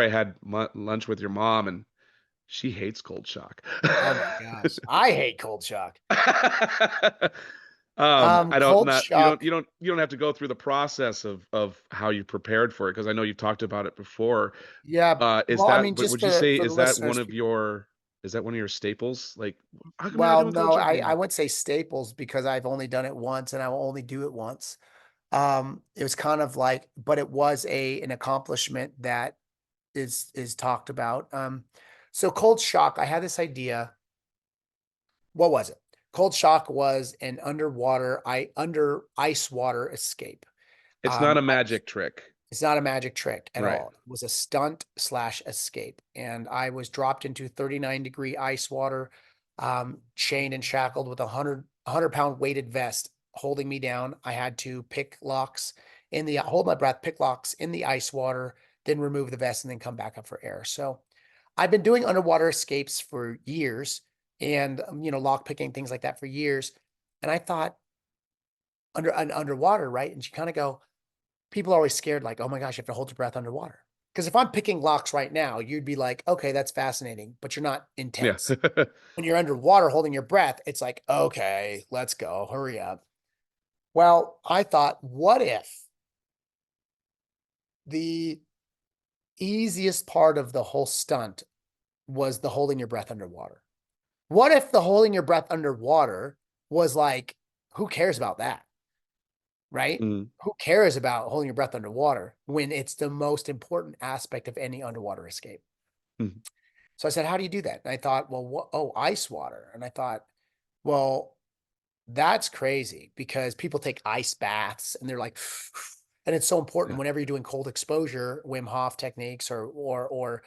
I had lunch with your mom, and she hates cold shock. Oh my gosh. I hate cold shock. I don't Cold not shock. you don't have to go through the process of how you prepared for it because I know you've talked about it before. Yeah. Is Well, I that mean, but just would you say for the listeners, is that one of your staples? Like, how come you're not well, doing cold no, shock I anymore? wouldn't say staples because I've only done it once and I will only do it once. It was kind of like, but it was an accomplishment that is talked about. So cold shock, I had this idea. What was it? Cold shock was an under ice water escape. It's not a I magic trick. It's not a magic trick at Right. all. It was a stunt slash escape. And I was dropped into 39-degree ice water, chained and shackled with a 100-pound weighted vest holding me down. I had to pick locks hold my breath, pick locks in the ice water, then remove the vest and then come back up for air. So I've been doing underwater escapes for years and, lock picking, things like that for years. And I thought underwater, right? And you kind of go, people are always scared, like, oh my gosh, you have to hold your breath underwater. Because if I'm picking locks right now, you'd be like, okay, that's fascinating, but you're not Yeah. intense. When you're underwater holding your breath, it's like, okay, let's go, hurry up. Well, I thought, what if the easiest part of the whole stunt was the holding your breath underwater? What if the holding your breath underwater was like, who cares about that? Right? Mm, Who cares about holding your breath underwater when it's the most important aspect of any underwater escape? mm, So I said, how do you do that? And I thought, well, oh, ice water. And I thought, well, that's crazy because people take ice baths and they're like, and it's so important yeah. whenever you're doing cold exposure, Wim Hof techniques or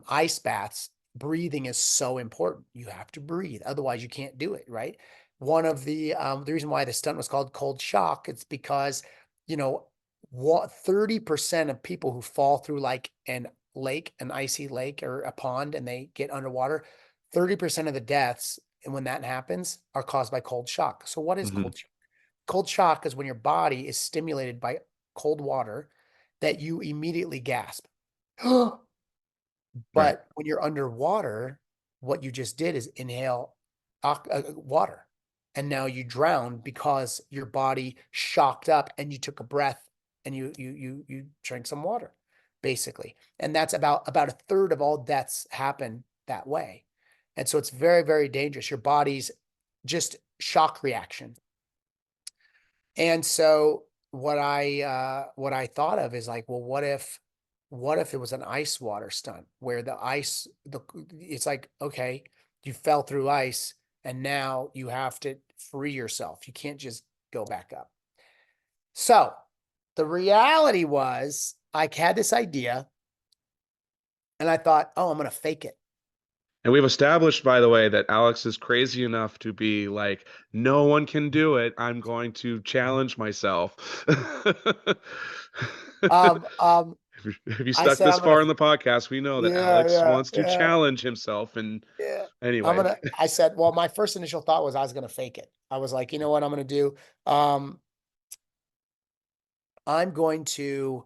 ice baths, breathing is so important. You have to breathe. Otherwise you can't do it. Right. One of the reason why the stunt was called cold shock, it's because, you know, what 30% of people who fall through like an icy lake or a pond and they get underwater, 30% of the deaths and when that happens are caused by cold shock. So what is Hmm. cold shock? Cold shock is when your body is stimulated by cold water that you immediately gasp. Right. But when you're underwater, what you just did is inhale water. And now you drown because your body shocked up and you took a breath and you drank some water, basically. And that's about a third of all deaths happen that way. And so it's very, very dangerous. Your body's just shock reaction. And so what I thought of is like, well, what if it was an ice water stunt where it's like, okay, you fell through ice and now you have to free yourself. You can't just go back up. So the reality was I had this idea and I thought, oh, I'm going to fake it. And we've established, by the way, that Alex is crazy enough to be like, no one can do it. I'm going to challenge myself. Um, um, If you I stuck said, this I'm going far to, in the podcast, we know that yeah, Alex yeah, wants to yeah. challenge himself. And Yeah. anyway, I said, well, my first initial thought was I was going to fake it. I was like, you know what I'm going to do? Um, I'm going to,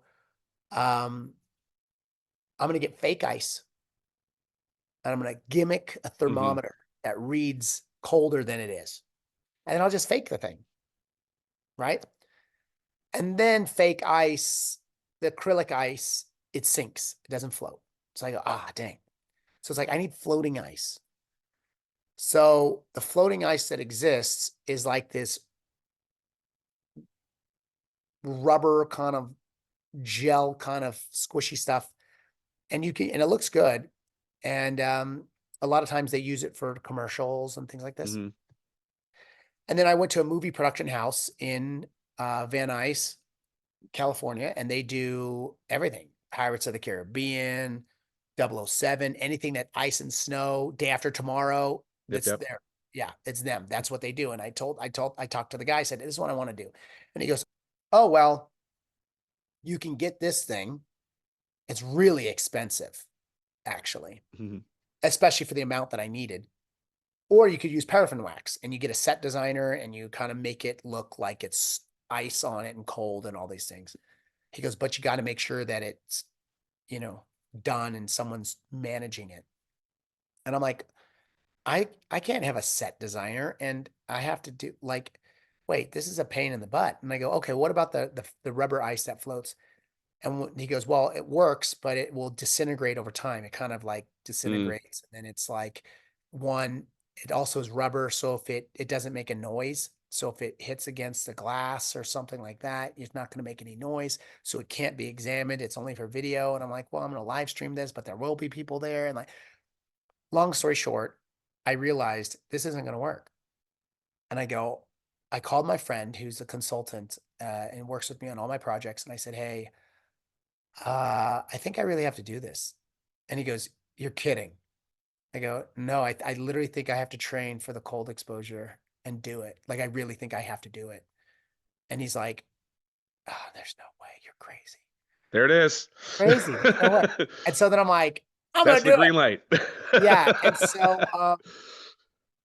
um, I'm going to get fake ice and I'm going to gimmick a hmm, thermometer that reads colder than it is. And then I'll just fake the thing. Right. And then fake ice, the acrylic ice, it sinks. It doesn't float. So I go, dang. So it's like, I need floating ice. So the floating ice that exists is like this rubber kind of gel kind of squishy stuff and it looks good and a lot of times they use it for commercials and things like this. hmm, And then I went to a movie production house in Van Nuys, California, and they do everything: Pirates of the Caribbean, 007, anything that ice and snow, Day After Tomorrow, yep, that's yep. there. Yeah, it's them. That's what they do. And I talked to the guy. I said, this is what I want to do. And he goes, oh well, you can get this thing. It's really expensive, actually, Hmm. especially for the amount that I needed. Or you could use paraffin wax and you get a set designer and you kind of make it look like it's ice on it and cold and all these things. He goes, but you got to make sure that it's, you know, done and someone's managing it. And I'm like, I can't have a set designer and I have to do like, wait, this is a pain in the butt. And I go, okay, what about the rubber ice that floats? And he goes, well, it works, but it will disintegrate over time. It kind of like Mm, disintegrates. And then it's like one, it also is rubber. So if it doesn't make a noise. So if it hits against the glass or something like that, it's not going to make any noise. So it can't be examined. It's only for video. And I'm like, well, I'm going to live stream this, but there will be people there. And like, long story short, I realized this isn't going to work. And I called my friend who's a consultant and works with me on all my projects. And I said, hey, I think I really have to do this. And he goes, you're kidding. I go, no, I literally think I have to train for the cold exposure and do it. Like, I really think I have to do it. And he's like, oh, there's no way. You're crazy. there it is. Crazy. There's no way. And so then I'm like, I'm going That's to the do it. green light. Yeah. And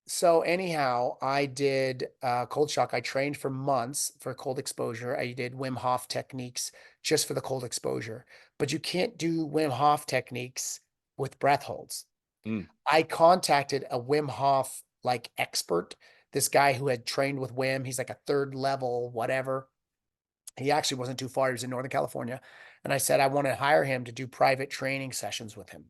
so anyhow, I did cold shock. I trained for months for cold exposure. I did Wim Hof techniques just for the cold exposure, but you can't do Wim Hof techniques with breath holds. Mm, I contacted a Wim Hof like expert, this guy who had trained with Wim. He's like a third level, whatever. He actually wasn't too far. He was in Northern California. And I said, I want to hire him to do private training sessions with him.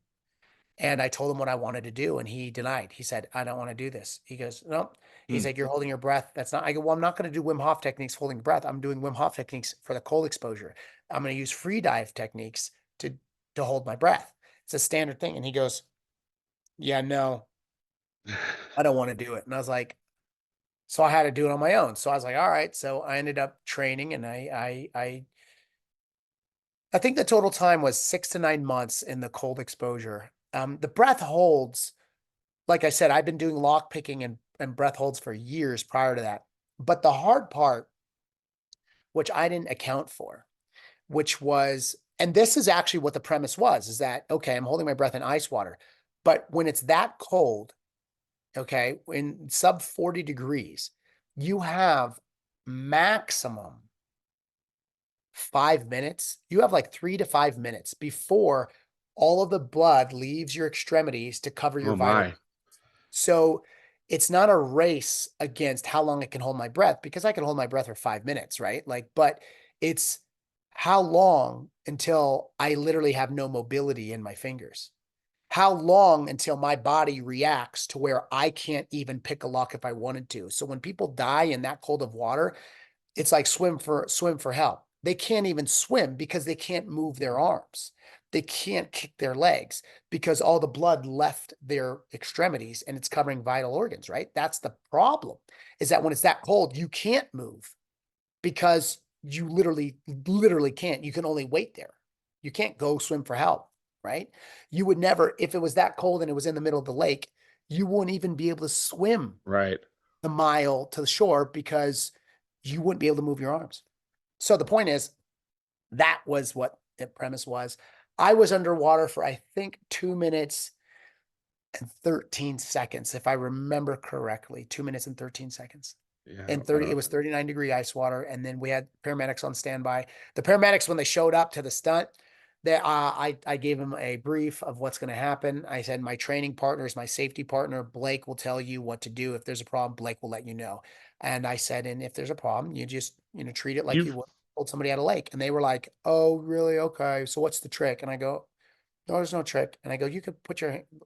And I told him what I wanted to do, and he denied. He said, I don't want to do this. He goes, no. He's mm. like, you're holding your breath. That's not. I go, well, I'm not going to do Wim Hof techniques holding breath. I'm doing Wim Hof techniques for the cold exposure. I'm going to use free dive techniques to hold my breath. It's a standard thing. And he goes, yeah, no, I don't want to do it. And I was like, so I had to do it on my own. So I was like, all right. So I ended up training, and I think the total time was 6 to 9 months in the cold exposure. The breath holds, like I said, I've been doing lock picking and breath holds for years prior to that. But the hard part, which I didn't account for, which was, and this is actually what the premise was, is that, okay, I'm holding my breath in ice water. But when it's that cold, okay, in sub 40 degrees, you have maximum 5 minutes. You have like 3 to 5 minutes before all of the blood leaves your extremities to cover your Oh vital. my. So it's not a race against how long I can hold my breath, because I can hold my breath for 5 minutes, right? Like, but it's how long until I literally have no mobility in my fingers? How long until my body reacts to where I can't even pick a lock if I wanted to? So when people die in that cold of water, it's like swim for help. They can't even swim because they can't move their arms. They can't kick their legs because all the blood left their extremities and it's covering vital organs, right? That's the problem, is that when it's that cold, you can't move because you literally can't. You can only wait there. You can't go swim for help, right? You would never, if it was that cold and it was in the middle of the lake, you wouldn't even be able to swim Right. the mile to the shore because you wouldn't be able to move your arms. So the point is, that was what the premise was. I was underwater for, I think, 2 minutes and 13 seconds, if I remember correctly. 2 minutes and 13 seconds. Yeah. And 30, it was 39-degree ice water. And then we had paramedics on standby. The paramedics, when they showed up to the stunt, I gave them a brief of what's going to happen. I said, my training partner is my safety partner. Blake will tell you what to do. If there's a problem, Blake will let you know. And I said, and if there's a problem, you just, treat it like you You've would hold somebody at a lake. And they were like, oh, really? Okay. So what's the trick? And I go, no, there's no trick. And I go, you could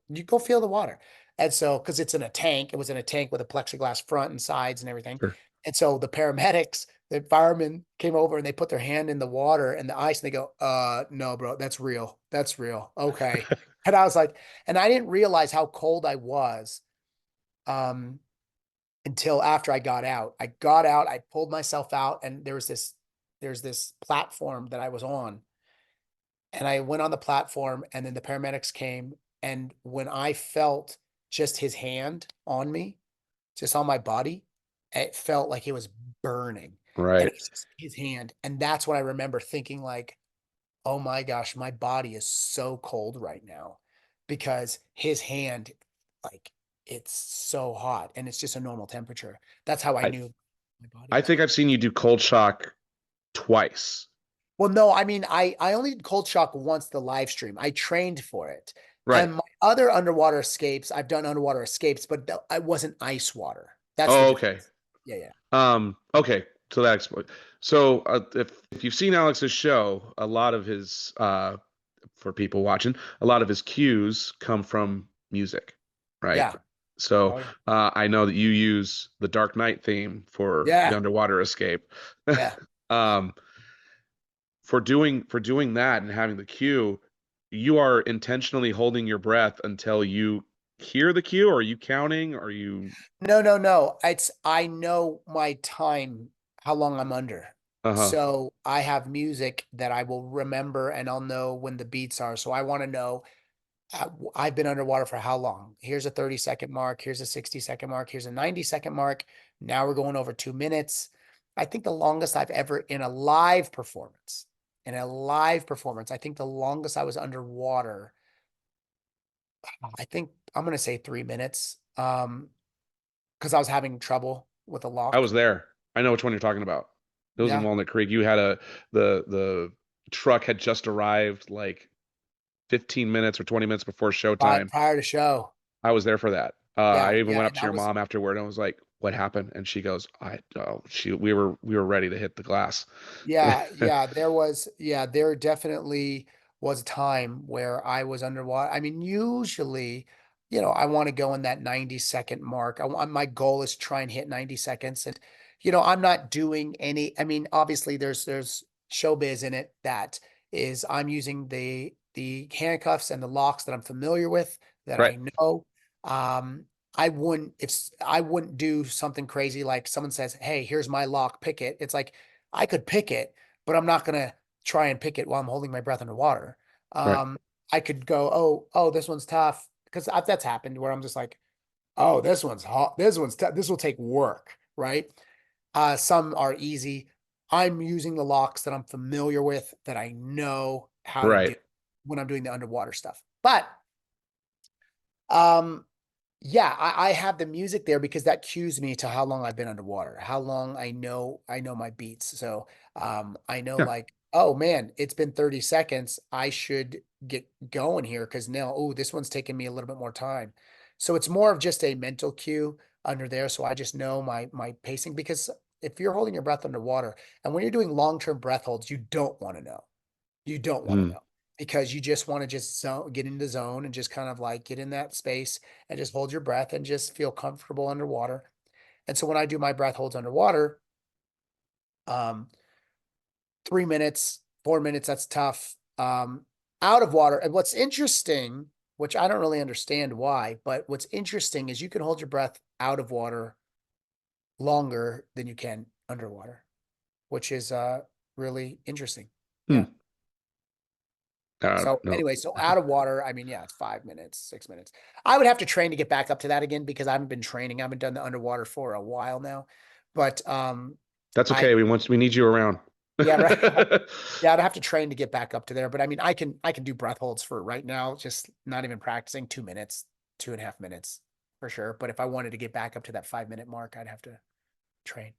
you go feel the water. And so, because it's in a tank, it was in a tank with a plexiglass front and sides and everything. sure. And so the paramedics, the firemen came over and they put their hand in the water and the ice and they go, no, bro, that's real. That's real. Okay. And I was like, and I didn't realize how cold I was um, until after I got out. I got out, I pulled myself out, and there's this platform that I was on. And I went on the platform, and then the paramedics came. And when I felt just his hand on me, just on my body, it felt like it was burning. And Right. it was just his hand. And that's what I remember thinking, like, oh my gosh, my body is so cold right now because his hand, like, it's so hot and it's just a normal temperature. That's how I I knew my body I was think cold. I've seen you do cold shock twice. Well, no, I mean, I only did cold shock once the live stream. I trained for it. Right. And my other underwater escapes, I've done underwater escapes, but I wasn't ice water. That's the Oh, difference. okay. Yeah, yeah. Okay. So that explains. So if you've seen Alex's show, a lot of his for people watching, a lot of his cues come from music, right? Yeah. So Oh yeah. I know that you use the Dark Knight theme for the Yeah. underwater escape. Yeah. Yeah. Um, for doing that and having the cue, you are intentionally holding your breath until you hear the cue. Or are you counting? Are you? No, no, no. I know my time, how long I'm under. Uh-huh. So I have music that I will remember and I'll know when the beats are. So I want to know I've been underwater for how long? Here's a 30-second mark. Here's a 60-second mark. Here's a 90-second mark. Now we're going over 2 minutes. I think the longest I've ever in a live performance, I think the longest I was underwater, I think I'm going to say 3 minutes. Because I was having trouble with a I was lock. there. I know which one you're talking about. It was in Yeah. Walnut Creek. You had the truck had just arrived like 15 minutes or 20 minutes before showtime. Prior to show. I was there for that. Yeah. I even Yeah. went up And to that your was, mom afterward and was like, "What happened?" And she goes, "I oh, she we were ready to hit the glass." yeah, yeah, there definitely was a time where I was underwater. I mean, usually, I want to go in that 90-second mark. My goal is to try and hit 90 seconds. And, I'm not doing any, I mean, obviously there's showbiz in it that is I'm using the handcuffs and the locks that I'm familiar with, that Right, I know. Um, I wouldn't do something crazy like someone says, "Hey, here's my lock, pick it." It's like, I could pick it, but I'm not gonna try and pick it while I'm holding my breath underwater. right, I could go, oh, this one's tough because that's happened where I'm just like, oh, this one's hot. This one's tough. This will take work, right? Some are easy. I'm using the locks that I'm familiar with, that I know how to do right. when I'm doing the underwater stuff. But um, yeah, I have the music there because that cues me to how long I've been underwater, how long I know my beats. So I know Yeah. like, oh man, it's been 30 seconds. I should get going here because now, oh, this one's taking me a little bit more time. So it's more of just a mental cue under there. So I just know my pacing because if you're holding your breath underwater and when you're doing long-term breath holds, you don't want to know. You don't want to Mm. know because you just want to get into the zone and just kind of like get in that space and just hold your breath and just feel comfortable underwater. And so when I do my breath holds underwater, um, 3 minutes, 4 minutes, that's tough. Out of water. And what's interesting, which I don't really understand why, but what's interesting is you can hold your breath out of water longer than you can underwater, which is really interesting. Hmm. Yeah. So No. anyway, so out of water, I mean, yeah, it's 5 minutes, 6 minutes. I would have to train to get back up to that again because I haven't been training. I haven't done the underwater for a while now. But That's I okay. We need you around. yeah, right. Yeah, I'd have to train to get back up to there. But I mean, I can do breath holds for right now, just not even practicing 2 minutes, 2.5 minutes for sure. But if I wanted to get back up to that 5 minute mark, I'd have to train.